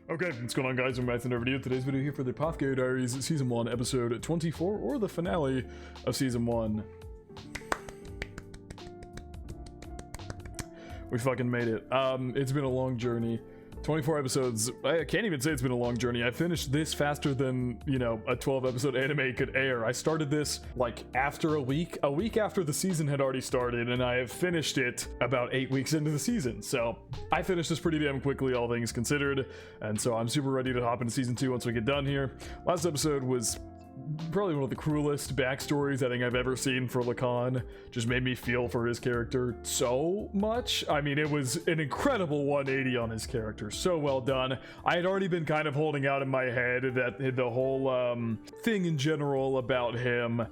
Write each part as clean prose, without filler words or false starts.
Okay, what's going on, guys? Welcome back to another video. Today's video here for the Apothecary Diaries Season 1, Episode 24, or the finale of Season 1. We fucking made it. It's been a long journey. 24 episodes. I can't even say it's been a long journey. I finished this faster than, you know, a 12-episode anime could air. I started this, like, after a week after the season had already started, and I have finished it about 8 weeks into the season. So, I finished this pretty damn quickly, all things considered, and so I'm super ready to hop into Season 2 once we get done here. Last episode was probably one of the cruelest backstories I think I've ever seen for Lacan. Just made me feel for his character so much. I mean, it was an incredible 180 on his character. So well done. I had already been kind of holding out in my head that the whole thing in general about him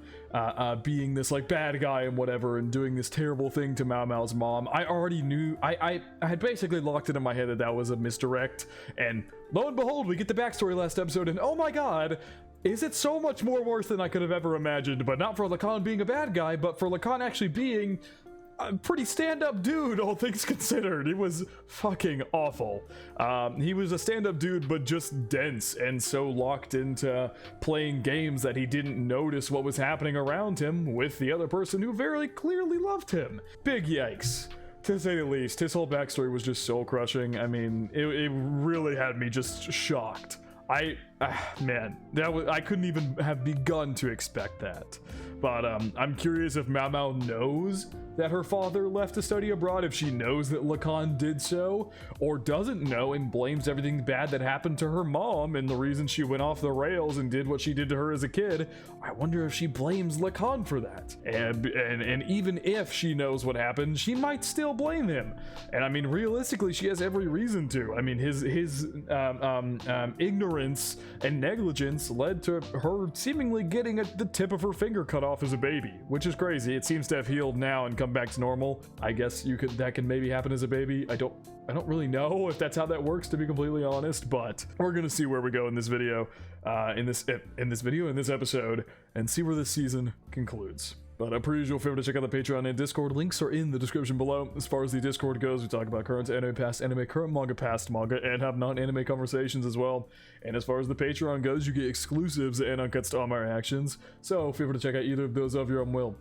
being this like bad guy and whatever and doing this terrible thing to Mao Mao's mom. I already knew, I had basically locked it in my head that that was a misdirect. And lo and behold, we get the backstory last episode, and oh my god, is it so much more worse than I could have ever imagined. But not for Lacan being a bad guy, but for Lacan actually being a pretty stand-up dude, all things considered. It was fucking awful. He was a stand-up dude, but just dense and so locked into playing games that he didn't notice what was happening around him with the other person who very clearly loved him. Big yikes, to say the least. His whole backstory was just soul-crushing. I mean, it really had me just shocked. Man, that was, I couldn't even have begun to expect that. But I'm curious if Mao Mao knows that her father left to study abroad, if she knows that Lacan did so, or doesn't know and blames everything bad that happened to her mom and the reason she went off the rails and did what she did to her as a kid. I wonder if she blames Lacan for that. And even if she knows what happened, she might still blame him. And I mean, realistically, she has every reason to. I mean, his ignorance and negligence led to her seemingly getting the tip of her finger cut off as a baby, which is crazy. It seems to have healed now and come back to normal. I guess that can maybe happen as a baby. I don't really know if that's how that works, to be completely honest, but we're gonna see where we go in this video, in this episode, and see where this season concludes. But per usual, feel free to check out the Patreon and Discord. Links are in the description below. As far as the Discord goes, we talk about current anime, past anime, current manga, past manga, and have non-anime conversations as well. And as far as the Patreon goes, you get exclusives and uncuts to all my reactions. So feel free to check out either of those of your own will.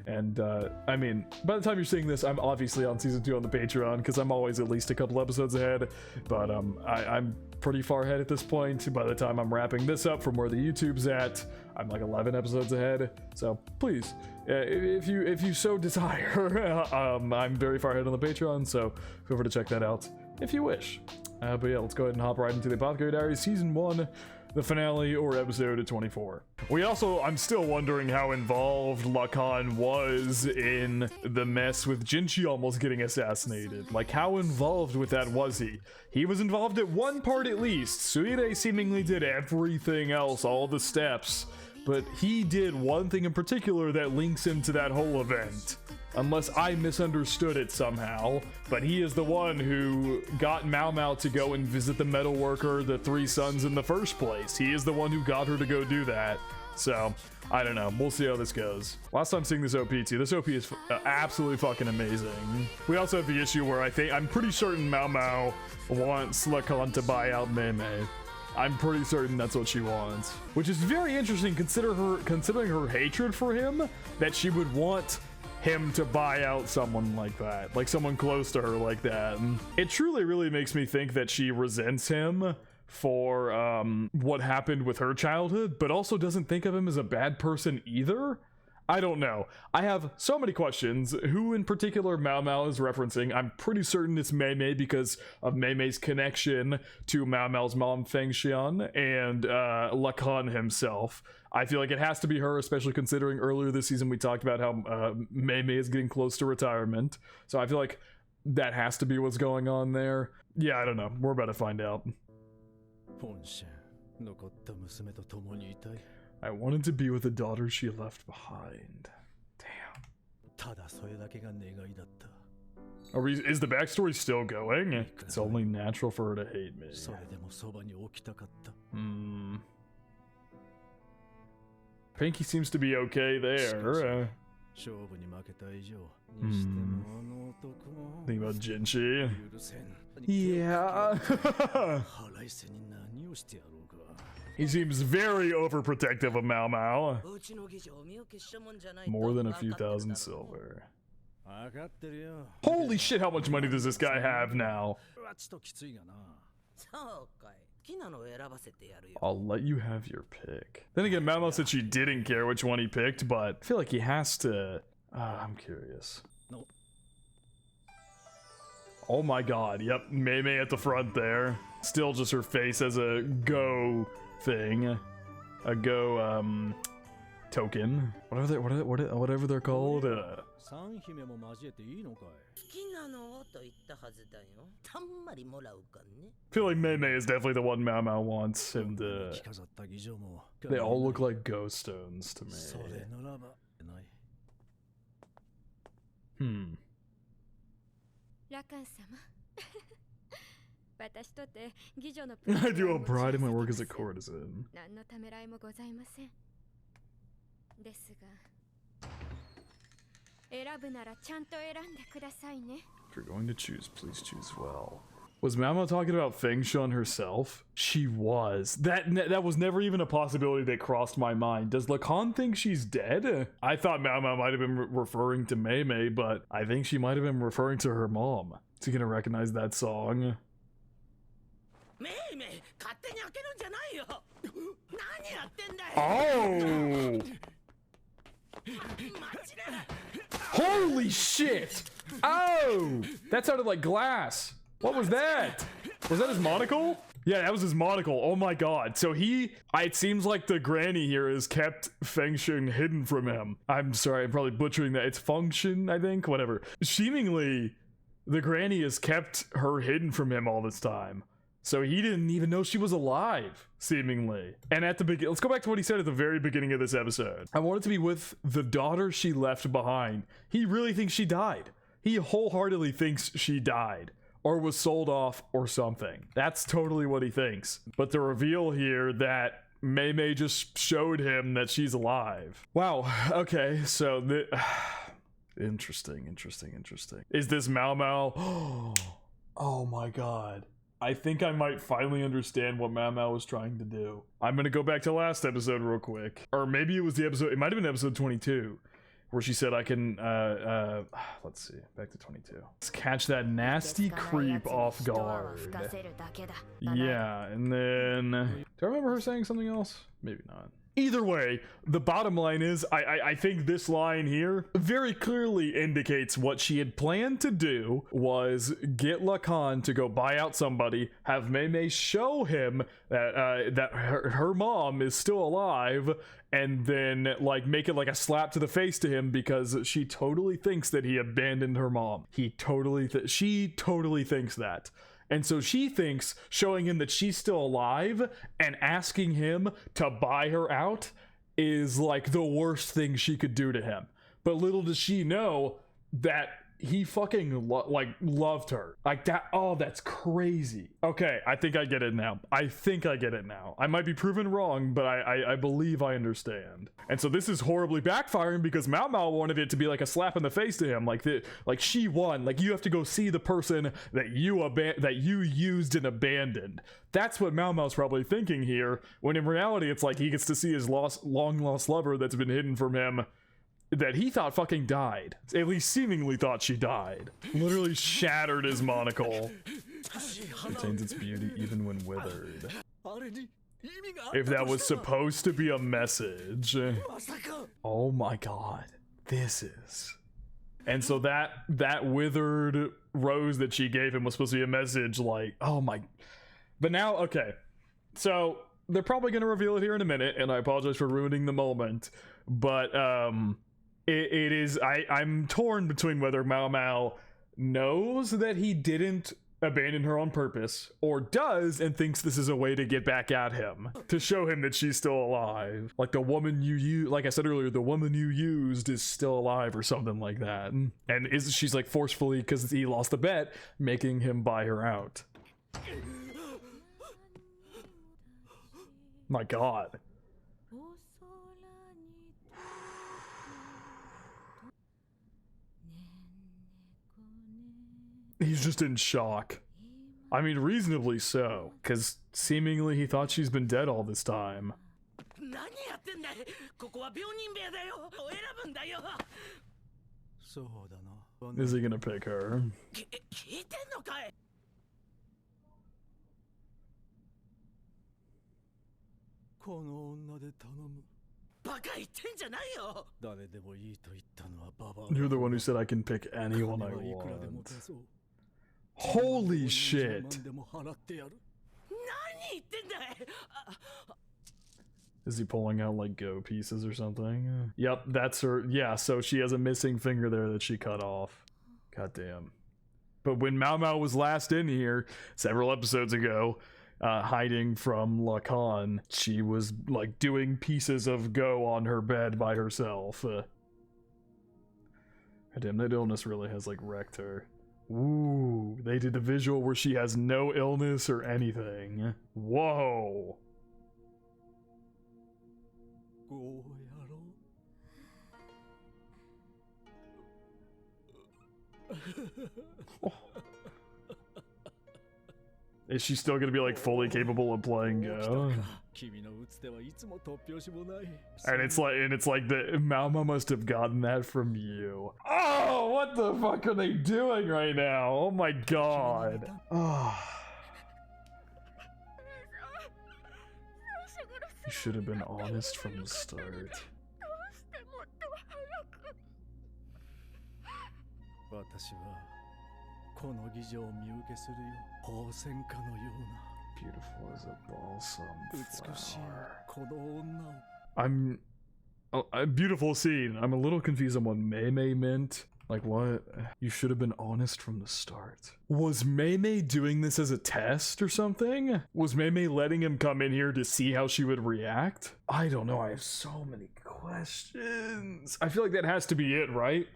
And, I mean, by the time you're seeing this, I'm obviously on Season 2 on the Patreon, because I'm always at least a couple episodes ahead, but, I'm pretty far ahead at this point. By the time I'm wrapping this up from where the YouTube's at, I'm like 11 episodes ahead, so please, if you so desire, I'm very far ahead on the Patreon, so feel free to check that out if you wish. But yeah, let's go ahead and hop right into the Apothecary Diaries Season 1, the finale, or episode 24. I'm still wondering how involved Lacan was in the mess with Jinchi almost getting assassinated. Like, how involved with that was he? He was involved at one part at least. Suire seemingly did everything else, all the steps, but he did one thing in particular that links him to that whole event. Unless I misunderstood it somehow, but he is the one who got Mao Mao to go and visit the metalworker, the three sons, in the first place. He is the one who got her to go do that. So, I don't know. We'll see how this goes. Last time seeing this OP too. This OP is absolutely fucking amazing. We also have the issue where I'm pretty certain Mao Mao wants Lacan to buy out Mei Mei. I'm pretty certain that's what she wants. Which is very interesting considering her hatred for him, that she would want him to buy out someone like that, like someone close to her like that. It truly really makes me think that she resents him for what happened with her childhood, but also doesn't think of him as a bad person either. I don't know. I have so many questions. Who in particular Mao Mao is referencing? I'm pretty certain it's Mei Mei because of Mei Mei's connection to Mao Mao's mom Feng Xian and Lacan himself. I feel like it has to be her, especially considering earlier this season we talked about how Mei Mei is getting close to retirement. So I feel like that has to be what's going on there. Yeah, I don't know. We're about to find out. I wanted to be with the daughter she left behind. Damn. Is the backstory still going? It's only natural for her to hate me. Pinky seems to be okay there. Think about Jinchi. Yeah. He seems very overprotective of Mao Mao. More than a few thousand silver. Holy shit, how much money does this guy have now? I'll let you have your pick. Then again, Mao Mao said she didn't care which one he picked, but I feel like he has to. I'm curious. Oh my god, yep, Mei Mei at the front there. Still just her face as a go thing. A go, token. Whatever they're called. I feel like Mei Mei is definitely the one Mao Mao wants, and they all look like ghost stones to me. I do a bride in my work as a courtesan. If you're going to choose, please choose well. Was Mao Mao talking about Feng Shun herself? She was. That was never even a possibility that crossed my mind. Does Lacan think she's dead? I thought Mao Mao might have been referring to Mei Mei, but I think she might have been referring to her mom. Is he gonna recognize that song? Oh! Holy shit! Oh! That sounded like glass. What was that? Was that his monocle? Yeah, that was his monocle. Oh my god. So it seems like the granny here has kept Feng Shun hidden from him. I'm sorry, I'm probably butchering that. It's function, I think, whatever. Seemingly, the granny has kept her hidden from him all this time. So he didn't even know she was alive, seemingly. And at the beginning, let's go back to what he said at the very beginning of this episode. I wanted to be with the daughter she left behind. He really thinks she died. He wholeheartedly thinks she died, or was sold off, or something. That's totally what he thinks. But the reveal here that Mei Mei just showed him that she's alive. Wow, okay, so interesting. Is this Mao Mao? Oh my god. I think I might finally understand what Mao Mao was trying to do. I'm gonna go back to last episode real quick. Or maybe it was the episode, it might have been episode 22, where she said I can, let's see, back to 22. Let's catch that nasty creep off guard. Yeah, and then, do I remember her saying something else? Maybe not. Either way, the bottom line is, I think this line here very clearly indicates what she had planned to do was get Lacan to go buy out somebody, have Mei Mei show him that her mom is still alive, and then like make it like a slap to the face to him because she totally thinks that he abandoned her mom. She totally thinks that. And so she thinks showing him that she's still alive and asking him to buy her out is like the worst thing she could do to him. But little does she know that he fucking loved her like that. Oh, that's crazy. Okay, I think I get it now. I might be proven wrong, but I believe I understand. And so this is horribly backfiring because Mao Mao wanted it to be like a slap in the face to him, like she won, like you have to go see the person that you used and abandoned. That's what Mao Mao's probably thinking here, when in reality it's like he gets to see his long lost lover that's been hidden from him, that he thought fucking died. At least seemingly thought she died. Literally shattered his monocle. Retains its beauty even when withered. If that was supposed to be a message. Oh my god. This is. And so that withered rose that she gave him was supposed to be a message, like, oh my. But now, okay. So they're probably gonna reveal it here in a minute, and I apologize for ruining the moment. But it is, I'm torn between whether Mao Mao knows that he didn't abandon her on purpose, or does and thinks this is a way to get back at him, to show him that she's still alive. Like the woman like I said earlier, the woman you used is still alive or something like that. And she's like forcefully, because he lost the bet, making him buy her out. My god. He's just in shock. I mean, reasonably so, because seemingly he thought she's been dead all this time. Is he gonna pick her? You're the one who said I can pick anyone I want. Holy shit! Is he pulling out like go pieces or something? Yep, that's her. Yeah, so she has a missing finger there that she cut off. God damn. But when Mao Mao was last in here, several episodes ago, hiding from Lacan, she was like doing pieces of go on her bed by herself. God damn, that illness really has like wrecked her. Ooh, they did the visual where she has no illness or anything. Whoa. Is she still gonna be like fully capable of playing Go? And it's like the Mama must have gotten that from you. Oh, what the fuck are they doing right now? Oh my god. Oh. You should have been honest from the start. Beautiful as a balsam flower. I'm a beautiful scene. I'm a little confused on what Mei Mei meant. Like what? You should have been honest from the start. Was Mei Mei doing this as a test or something? Was Mei Mei letting him come in here to see how she would react? I don't know. I have so many questions. I feel like that has to be it, right?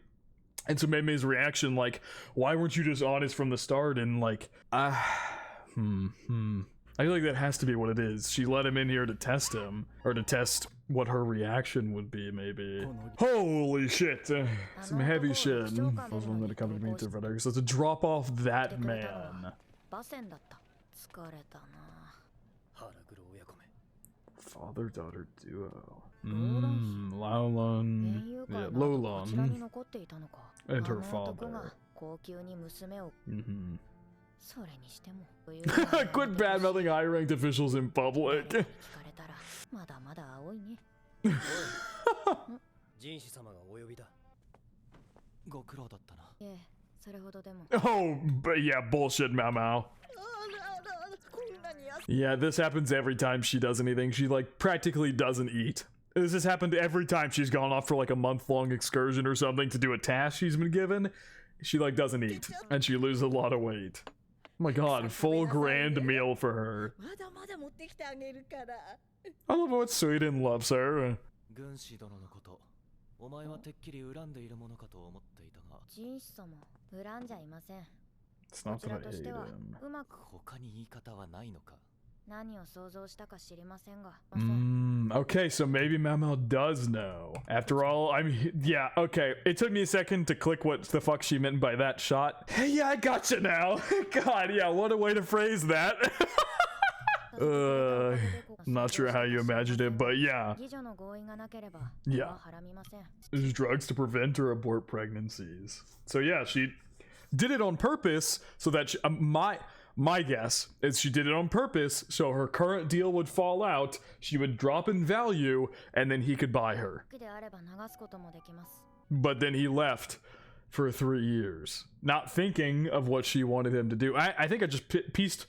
And so Mei Mei's reaction, like, why weren't you just honest from the start? And like, I feel like that has to be what it is. She let him in here to test him, or to test what her reaction would be, maybe. Holy shit! Some heavy shit. I was one that accompanied me to Frederick. So to drop off that man. Father-daughter duo. Laolon. Yeah, Lolon. And her father. Quit bad-mouthing high-ranked officials in public. Oh, but yeah, bullshit, Mao Mao. Yeah, this happens every time she does anything. She like practically doesn't eat. This has happened every time she's gone off for like a month-long excursion or something to do a task she's been given. She like doesn't eat, and she loses a lot of weight. Oh my god, full grand meal for her. I love how it's sweet and loves her. It's not that I ate him. Okay, so maybe Mao Mao does know. After all, yeah, okay. It took me a second to click what the fuck she meant by that shot. Hey, yeah, I gotcha now. God, yeah, what a way to phrase that. Not sure how you imagined it, but yeah. Yeah. There's drugs to prevent or abort pregnancies. So yeah, she did it on purpose so that my guess is she did it on purpose so her current deal would fall out, she would drop in value, and then he could buy her. But then he left for 3 years, not thinking of what she wanted him to do. I think I just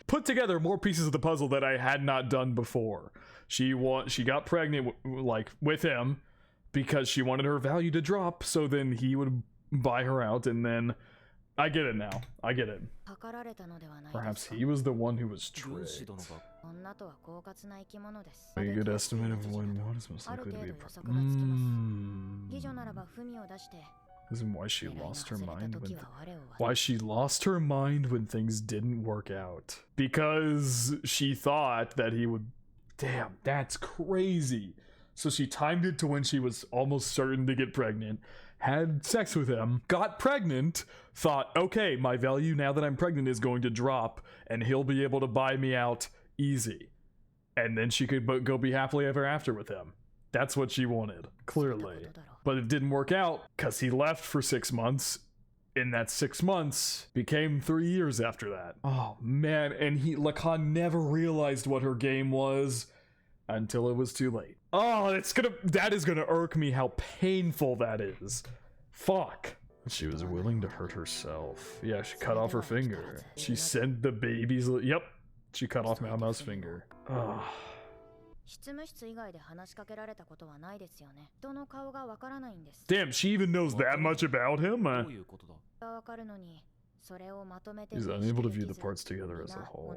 put together more pieces of the puzzle that I had not done before. She got pregnant with him because she wanted her value to drop, so then he would buy her out, and then I get it now. I get it. Perhaps he was the one who was tricked. Make a good estimate of when one is most likely to be This is why she lost her mind when things didn't work out. Because she thought that he would. Damn, that's crazy. So she timed it to when she was almost certain to get pregnant, had sex with him, got pregnant, thought, okay, my value now that I'm pregnant is going to drop, and he'll be able to buy me out easy. And then she could go be happily ever after with him. That's what she wanted, clearly. But it didn't work out, because he left for 6 months. In that 6 months became 3 years after that. Oh man, and Lacan never realized what her game was until it was too late. Oh, that is gonna irk me how painful that is. Fuck. She was willing to hurt herself. Yeah, she cut off her finger. She sent the baby's, yep, she cut off Mao Mao's finger. Oh. Damn, she even knows that much about him? He's unable to view the parts together as a whole.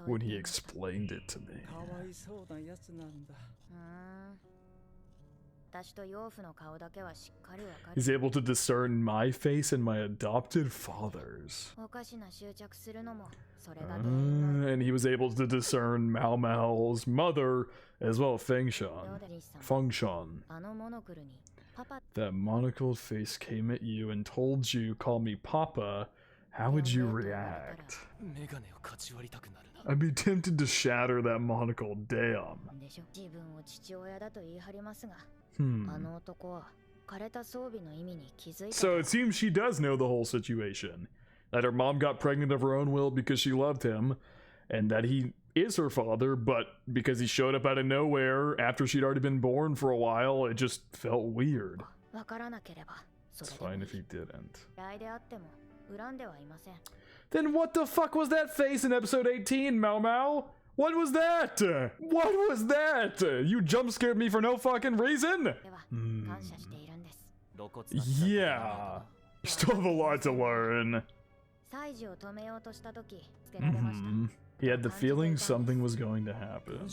When he explained it to me. He's able to discern my face and my adopted father's. And he was able to discern Mao Mao's mother as well, Feng Shan. That monocled face came at you and told you, call me Papa. How would you react? I'd be tempted to shatter that monocle, damn. So it seems she does know the whole situation. That her mom got pregnant of her own will because she loved him, and that he is her father, but because he showed up out of nowhere after she'd already been born for a while, it just felt weird. It's fine if he didn't. Then what the fuck was that face in episode 18, Mao Mao? What was that? What was that? You jump scared me for no fucking reason? Yeah. Still have a lot to learn. He had the feeling something was going to happen.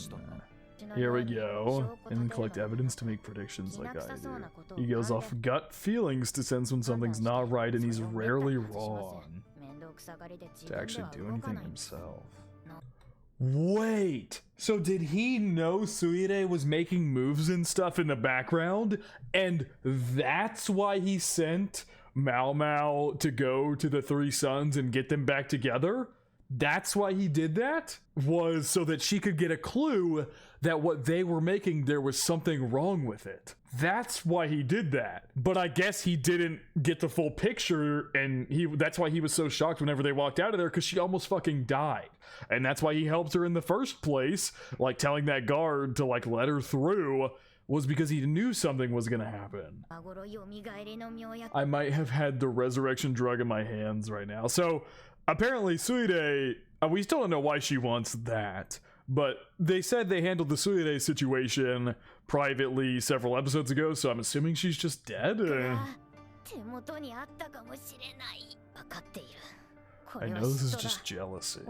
Here we go. And collect evidence to make predictions like I do. He goes off gut feelings to sense when something's not right, and he's rarely wrong. To actually do anything himself. Wait! So did he know Suire was making moves and stuff in the background? And that's why he sent Mao Mao to go to the Three Sons and get them back together? That's why he did that? Was so that she could get a clue that what they were making, there was something wrong with it. That's why he did that. But I guess he didn't get the full picture, and that's why he was so shocked whenever they walked out of there, because she almost fucking died. And that's why he helped her in the first place, like telling that guard to like let her through, was because he knew something was gonna happen. I might have had the resurrection drug in my hands right now. So apparently Suire, we still don't know why she wants that, but they said they handled the Suire situation privately several episodes ago, so I'm assuming she's just dead? I know this is just jealousy.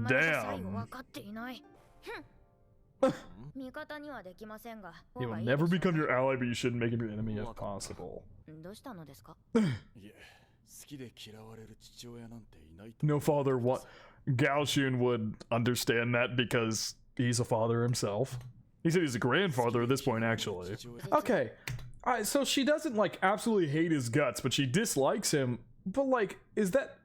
Damn. He will never become your ally, but you shouldn't make him your enemy if possible. No father, what? Gaoxun would understand that because he's a father himself. He said he's a grandfather at this point, actually. Okay, so she doesn't like absolutely hate his guts, but she dislikes him. But like, is that...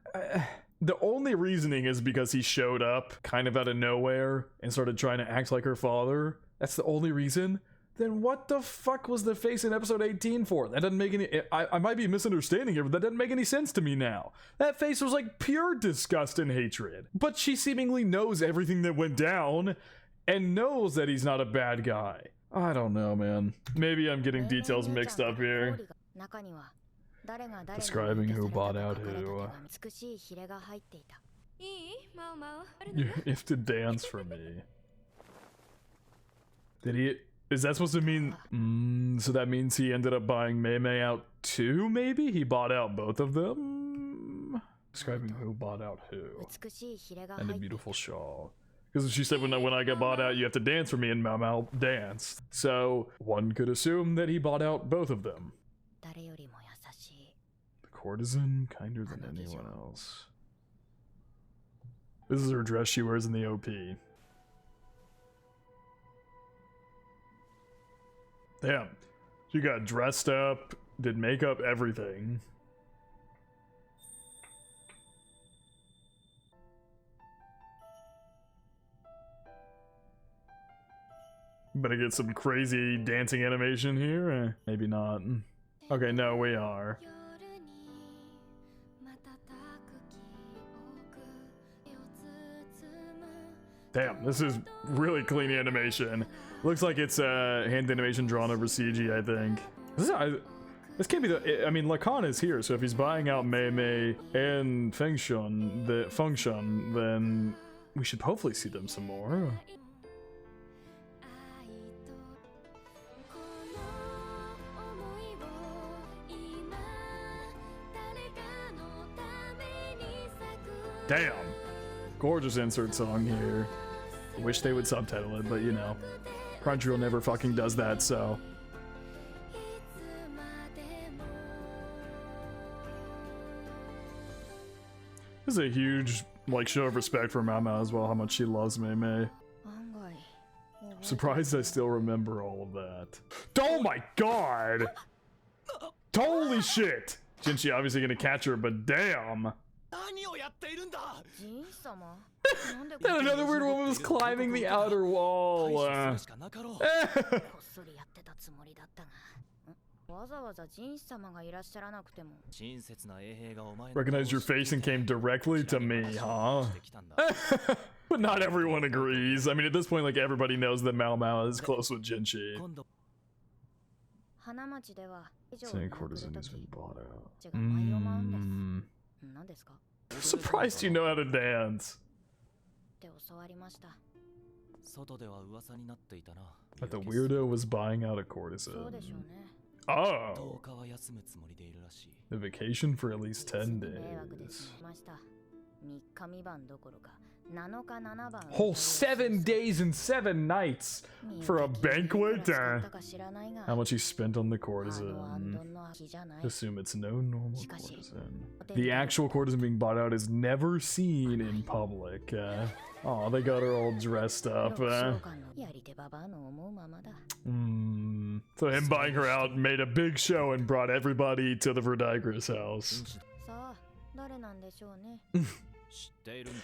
the only reasoning is because he showed up kind of out of nowhere and started trying to act like her father? That's the only reason? Then what the fuck was the face in episode 18 for? That doesn't make any... I might be misunderstanding it, but that doesn't make any sense to me now. That face was like pure disgust and hatred. But she seemingly knows everything that went down and knows that he's not a bad guy. I don't know, man. Maybe I'm getting details mixed up here. Describing who bought out who. You have to dance for me. Did he... Is that supposed to mean... so that means he ended up buying Mei Mei out too, maybe? He bought out both of them? Describing who bought out who. And a beautiful shawl. Because she said when I get bought out, you have to dance for me, and Mao Mao danced. So one could assume that he bought out both of them. The courtesan, kinder than anyone else. This is her dress she wears in the OP. Damn. She got dressed up, did makeup, everything. Better get some crazy dancing animation here. Maybe not. Okay, no, we are. Damn, this is really clean animation. Looks like it's hand animation drawn over CG, I think. This can't be the... I mean, Lacan is here, so if he's buying out Mei Mei and Fengshun, then we should hopefully see them some more. Damn. Gorgeous insert song here. Wish they would subtitle it, but you know, Crunchyroll never fucking does that, so. This is a huge, like, show of respect for Mama as well, how much she loves Mei Mei. Surprised I still remember all of that. Oh my god! Holy shit! Jinchi obviously gonna catch her, but damn! And another weird woman was climbing the outer wall. Recognized your face and came directly to me, huh? But not everyone agrees. I mean, at this point, like, everybody knows that Mao Mao is close with Jinchi. Saying courtesan has been bought out. Surprised you know how to dance. But the weirdo was buying out a courtesan. Oh! The vacation for at least 10 days. Whole 7 days and 7 nights for a banquet? How much he spent on the courtesan. Assume it's no normal courtesan. The actual courtesan being bought out is never seen in public. Oh, they got her all dressed up. So him buying her out made a big show and brought everybody to the Verdigris house.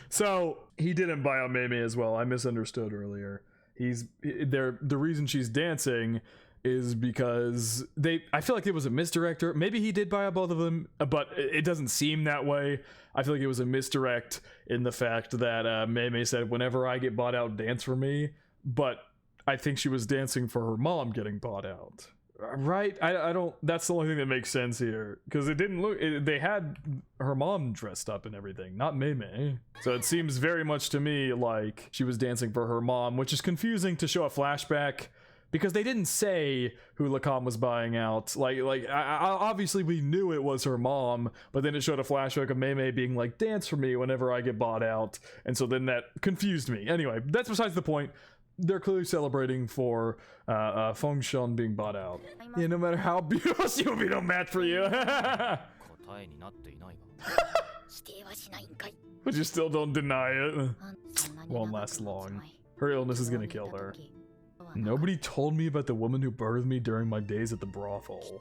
So he didn't buy out Mei Mei as well. I misunderstood earlier. The reason she's dancing is because I feel like it was a misdirect. Maybe he did buy out both of them, but it doesn't seem that way. I feel like it was a misdirect in the fact that Mei Mei said, "Whenever I get bought out, dance for me." But I think she was dancing for her mom getting bought out. Right? I don't. That's the only thing that makes sense here, because it didn't look. They had her mom dressed up and everything, not Mei Mei. So it seems very much to me like she was dancing for her mom, which is confusing to show a flashback because they didn't say who Lacan was buying out. Obviously we knew it was her mom, but then it showed a flashback of Mei Mei being like, "Dance for me whenever I get bought out," and so then that confused me. Anyway, that's besides the point. They're clearly celebrating for Feng Shun being bought out. Yeah, no matter how beautiful, she will be no match for you. But you still don't deny it. Won't last long. Her illness is gonna kill her. Nobody told me about the woman who birthed me during my days at the brothel.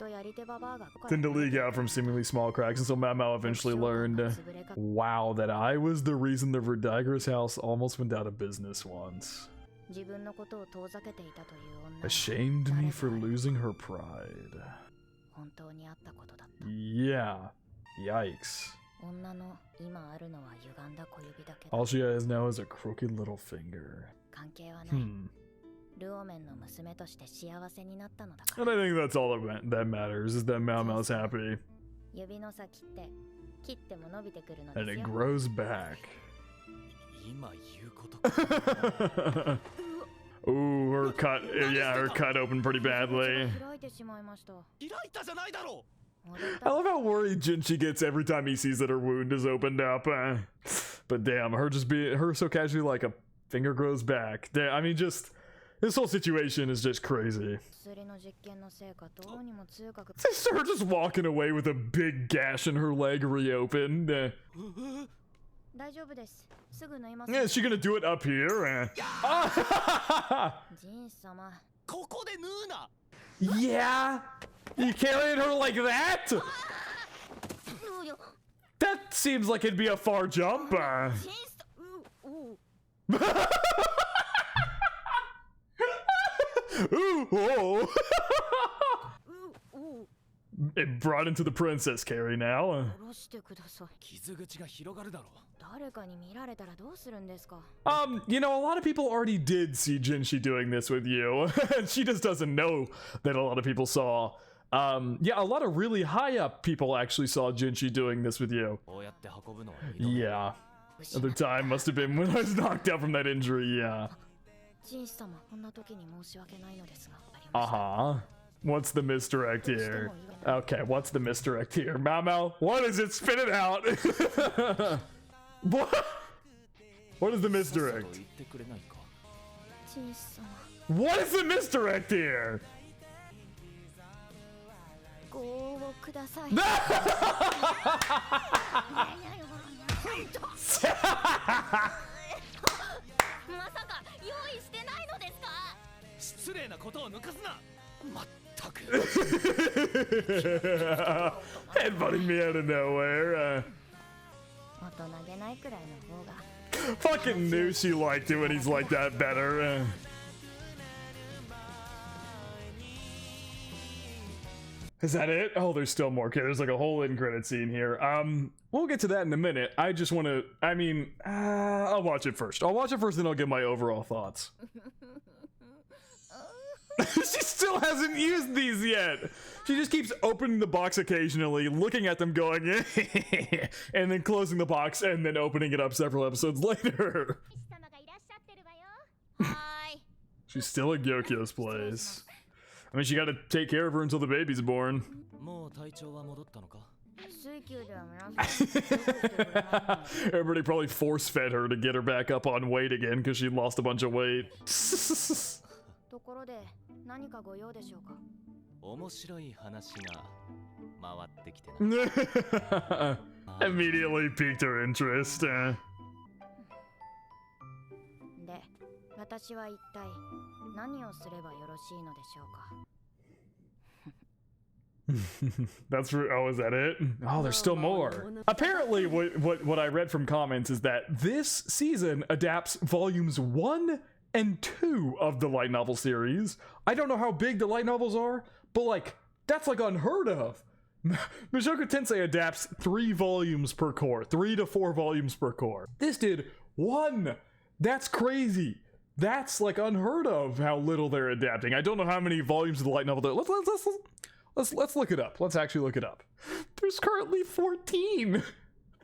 Tend to leak out from seemingly small cracks until Mao Mao eventually learned, wow, that I was the reason the Verdigris house almost went out of business once. Ashamed me for losing her pride. Yeah. Yikes. All she has now is a crooked little finger. And I think that's all that matters, is that Mao Mao's happy. And it grows back. Ooh, her cut, yeah, her cut opened pretty badly. I love how worried Jinchi gets every time he sees that her wound is opened up. But damn, her so casually like a finger grows back. Damn, I mean, just this whole situation is just crazy. It's her just walking away with a big gash in her leg reopened. Yeah, is she gonna do it up here? Yeah? You carrying her like that? That seems like it'd be a far jump. Ooh, whoa. It brought into the princess carry now. You know, a lot of people already did see Jinshi doing this with you. She just doesn't know that a lot of people saw. Yeah, a lot of really high up people actually saw Jinshi doing this with you. Yeah. Other time must have been when I was knocked out from that injury, yeah. Uh-huh. What's the misdirect here? Okay, what's the misdirect here? Mao, what is it? Spit it out! What? What is the misdirect? What is the misdirect here? Headbutting me out of nowhere. Fucking knew she liked it when he's like that better. Is that it? Oh, there's still more. Okay, there's like a whole end credit scene here. We'll get to that in a minute. I just want to, I'll watch it first. I'll watch it first, then I'll give my overall thoughts. She still hasn't used these yet. She just keeps opening the box occasionally, looking at them going, and then closing the box, and then opening it up several episodes later. She's still at Gyokyo's place. I mean, she gotta take care of her until the baby's born. Everybody probably force-fed her to get her back up on weight again because she lost a bunch of weight. Immediately piqued her interest. That's oh, is that it? Oh, there's still more. Apparently, what I read from comments is that this season adapts volumes 1 and 2 of the light novel series. I don't know how big the light novels are, but like, that's like unheard of. Mushoku Tensei adapts 3 volumes per core, 3 to 4 volumes per core. This did 1. That's crazy. That's like unheard of how little they're adapting. I don't know how many volumes of the light novel there. Let's look it up. Let's actually look it up. There's currently 14.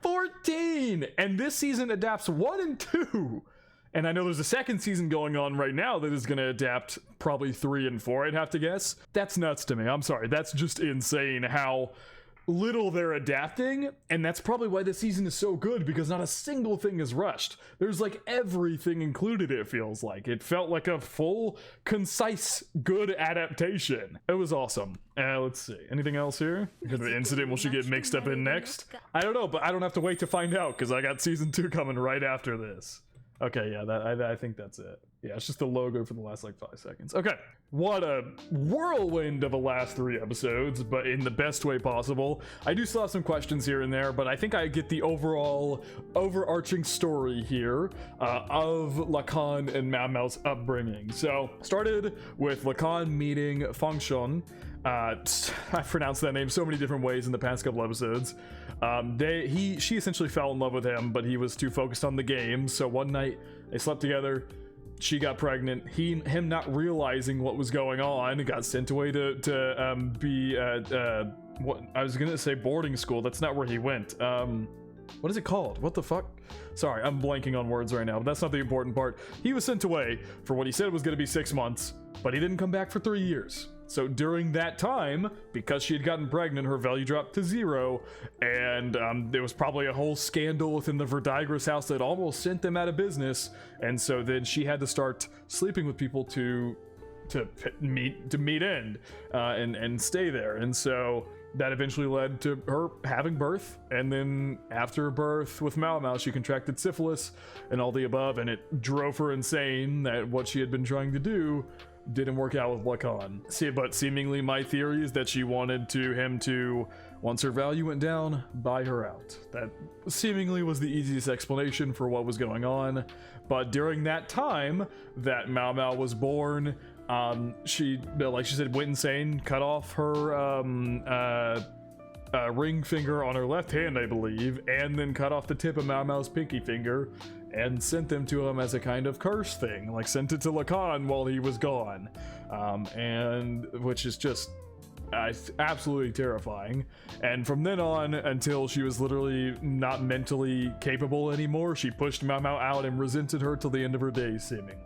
14! And this season adapts 1 and 2. And I know there's a second season going on right now that is going to adapt probably 3 and 4, I'd have to guess. That's nuts to me. I'm sorry. That's just insane how little they're adapting. And that's probably why this season is so good, because not a single thing is rushed. There's like everything included, it feels like. It felt like a full, concise, good adaptation. It was awesome. Let's see. Anything else here? Kind of an incident will she get mixed up in next? I don't know, but I don't have to wait to find out because I got season 2 coming right after this. Okay, yeah, I think that's it. Yeah, it's just the logo for the last like 5 seconds. Okay, what a whirlwind of the last 3 episodes, but in the best way possible. I do still have some questions here and there, but I think I get the overall overarching story here of Lacan and Mao Mao's upbringing. So, started with Lacan meeting Fangshun. I've pronounced that name so many different ways in the past couple episodes. She essentially fell in love with him, but he was too focused on the game. So one night they slept together. She got pregnant. Him not realizing what was going on, got sent away to be what I was gonna say boarding school. That's not where he went. What is it called? What the fuck? Sorry, I'm blanking on words right now, but that's not the important part. He was sent away for what he said was gonna be 6 months, but he didn't come back for 3 years. So during that time, because she had gotten pregnant, her value dropped to 0, and there was probably a whole scandal within the Verdigris house that almost sent them out of business, and so then she had to start sleeping with people to meet end and stay there, and so that eventually led to her having birth, and then after birth with Mao Mao, she contracted syphilis and all the above, and it drove her insane that what she had been trying to do didn't work out with Lacan. But seemingly my theory is that she wanted him to, once her value went down, buy her out. That seemingly was the easiest explanation for what was going on. But during that time that Mao Mao was born, she, like she said, went insane, cut off her ring finger on her left hand, I believe, and then cut off the tip of Mao Mao's pinky finger and sent them to him as a kind of curse thing, like sent it to Lacan while he was gone, and which is just absolutely terrifying. And from then on until she was literally not mentally capable anymore, she pushed Mao Mao out and resented her till the end of her days, seemingly.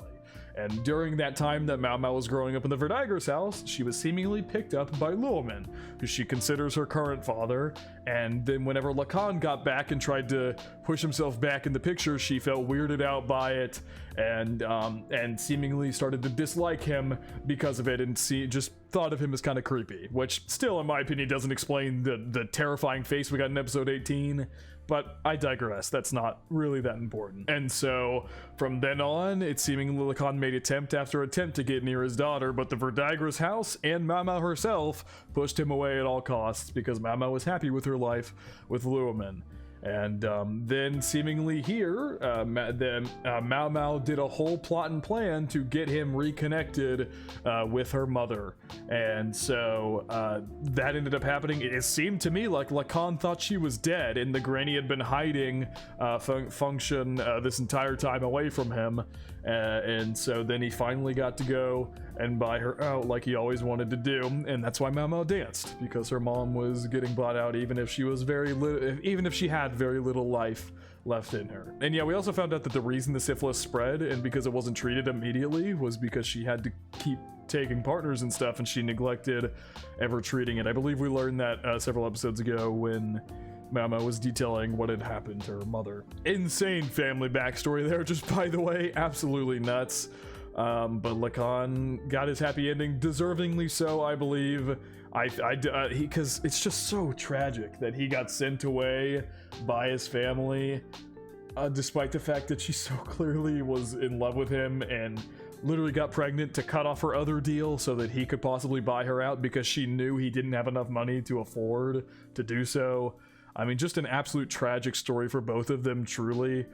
And during that time that Mao Mao was growing up in the Verdigris house, she was seemingly picked up by Luomin, who she considers her current father. And then whenever Lacan got back and tried to push himself back in the picture, she felt weirded out by it and seemingly started to dislike him because of it, and just thought of him as kind of creepy, which still, in my opinion, doesn't explain the terrifying face we got in episode 18. But I digress, that's not really that important. And so, from then on, it seemingly Lacan made attempt after attempt to get near his daughter, but the Verdigris house and Mao Mao herself pushed him away at all costs because Mao Mao was happy with her life with Luomin. And then seemingly here, Mao Mao did a whole plot and plan to get him reconnected with her mother. And so that ended up happening. It seemed to me like Lacan thought she was dead and the granny had been hiding function this entire time away from him. And so then he finally got to go and buy her out like he always wanted to do, and that's why Mao Mao danced, because her mom was getting bought out even if she was even if she had very little life left in her. And yeah, we also found out that the reason the syphilis spread and because it wasn't treated immediately was because she had to keep taking partners and stuff, and she neglected ever treating it. I believe we learned that several episodes ago when Mao Mao was detailing what had happened to her mother. Insane family backstory there, just by the way, absolutely nuts. But Lacan got his happy ending, deservingly so, I believe. Because it's just so tragic that he got sent away by his family, despite the fact that she so clearly was in love with him and literally got pregnant to cut off her other deal so that he could possibly buy her out because she knew he didn't have enough money to afford to do so. I mean, just an absolute tragic story for both of them, truly.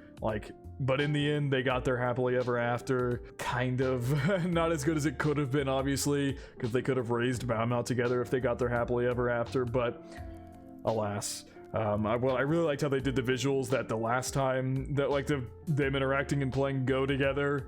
But in the end, they got their happily ever after. Kind of. Not as good as it could have been, obviously, because they could have raised Mao Mao together if they got their happily ever after, but alas. I really liked how they did the visuals, that the last time that them interacting and playing Go together,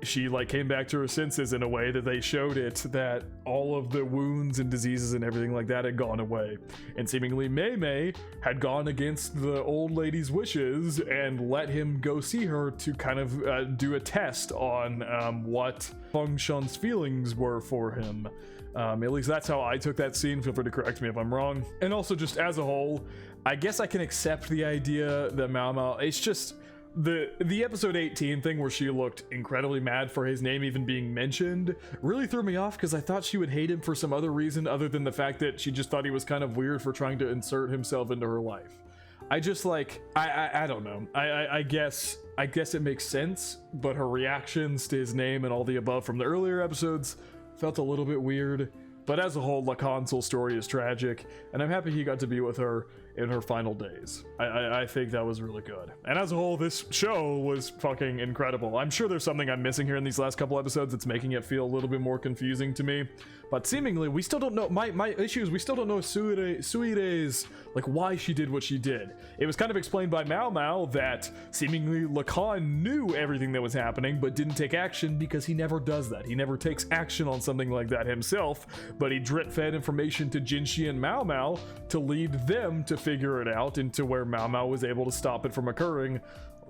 she came back to her senses in a way that they showed it, that all of the wounds and diseases and everything like that had gone away. And seemingly Mei Mei had gone against the old lady's wishes and let him go see her to kind of do a test on what Feng Shan's feelings were for him. At least that's how I took that scene. Feel free to correct me if I'm wrong. And also, just as a whole, I guess I can accept the idea that Mao Mao, it's just the episode 18 thing where she looked incredibly mad for his name even being mentioned really threw me off, because I thought she would hate him for some other reason other than the fact that she just thought he was kind of weird for trying to insert himself into her life. I just I don't know. I guess it makes sense, but her reactions to his name and all the above from the earlier episodes felt a little bit weird. But as a whole, Lacan's whole story is tragic, and I'm happy he got to be with her in her final days. I think that was really good. And as a whole, this show was fucking incredible. I'm sure there's something I'm missing here in these last couple episodes that's making it feel a little bit more confusing to me. But seemingly, we still don't know, my issue is we still don't know Suire's, why she did what she did. It was kind of explained by Mao Mao that seemingly Lacan knew everything that was happening, but didn't take action because he never does that. He never takes action on something like that himself, but he drip-fed information to Jinxi and Mao Mao to lead them to figure it out, into where Mao Mao was able to stop it from occurring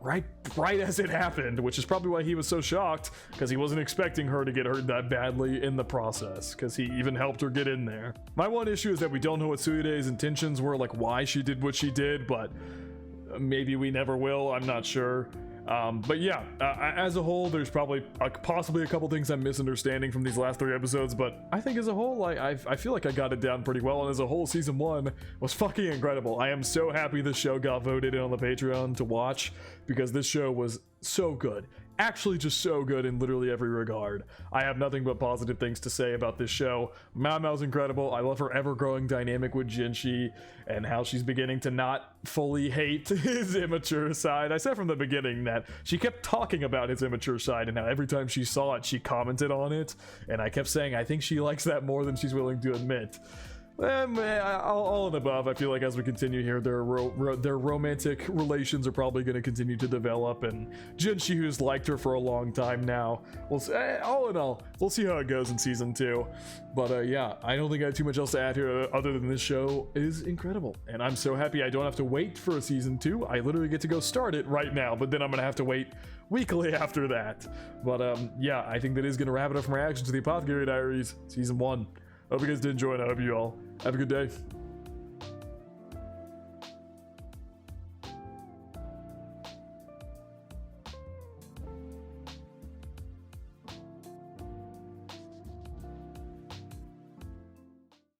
right as it happened, which is probably why he was so shocked, because he wasn't expecting her to get hurt that badly in the process, because he even helped her get in there. My one issue is that we don't know what Suire's intentions were, why she did what she did, but maybe we never will, I'm not sure. But yeah, as a whole, there's probably possibly a couple things I'm misunderstanding from these last 3 episodes, but I think as a whole, I feel like I got it down pretty well, and as a whole, season 1 was fucking incredible. I am so happy this show got voted in on the Patreon to watch, because this show was so good. actually just so good in literally every regard. I have nothing but positive things to say about this show. Mao Mao's incredible. I love her ever-growing dynamic with Jinshi and how she's beginning to not fully hate his immature side. I said from the beginning that she kept talking about his immature side and how every time she saw it, she commented on it. And I kept saying, I think she likes that more than she's willing to admit. All and above, I feel like as we continue here, their romantic relations are probably going to continue to develop, and Jinshi, who's liked her for a long time now, we'll see, all in all, we'll see how it goes in season 2. But yeah, I don't think I have too much else to add here other than this show is incredible, and I'm so happy I don't have to wait for a season 2. I literally get to go start it right now, but then I'm going to have to wait weekly after that. But yeah, I think that is going to wrap it up from reaction to the Apothecary Diaries season 1. Hope you guys did enjoy, and I hope you all have a good day.